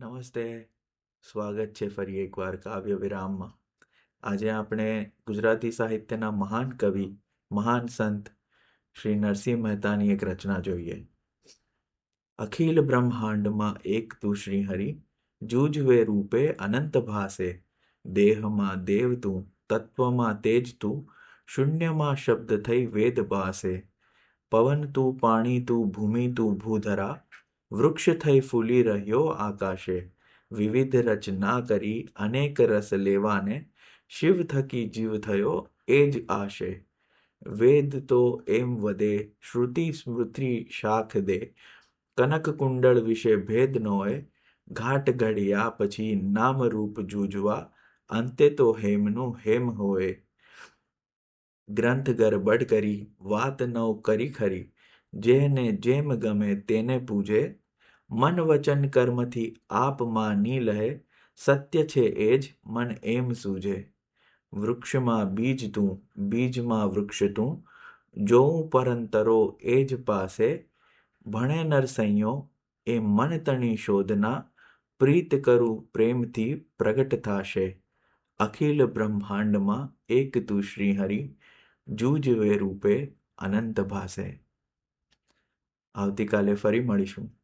નમસ્તે. સ્વાગત છે ફરી એકવાર કાવ્ય વિરામમાં. આજે આપણે ગુજરાતી સાહિત્યના મહાન કવિ, મહાન સંત શ્રી નરસિંહ મહેતાની એક રચના જોઈએ. અખિલ બ્રહ્માંડમાં એક તું શ્રી હરિ, જૂજવે રૂપે અનંત ભાસે. દેહમાં દેવ તું, તત્વમાં તેજ તું, શૂન્યમાં શબ્દ થઈ વેદ ભાસે. પવન તું, પાણી તું, ભૂમિ તું, ભૂધરા, વૃક્ષ થઈ ફૂલી રહ્યો આકાશે. વિવિધ રચના કરી અનેક રસ લેવાને, શિવ થકી જીવ થયો એ જ આશે. વેદ તો એમ વદે, શ્રુતિ સ્મૃતિ શાખ દે. કનક કુંડળ વિશે ભેદ નોય, ઘાટ ઘડ્યા પછી નામ રૂપ જૂજવા, અંતે તો હેમનું હેમ હોય. ગ્રંથ ગરબડ કરી, વાત નવ કરી ખરી, જેને જેમ ગમે તેને પૂજે. મન વચન કર્મથી આપ માની લહે, સત્ય છે એ જ મન એમ સૂજે. વૃક્ષમાં બીજ તું, બીજમાં વૃક્ષ તું, જોઉં પરંતરો એ જ પાસે. ભણે નરસૈયો એ મન તણી શોધના, પ્રીત કરું પ્રેમથી પ્રગટ થાશે. અખિલ બ્રહ્માંડમાં એક તું શ્રી હરિ, જૂજવે રૂપે અનંત ભાસે. આવતીકાલે ફરી મળીશું.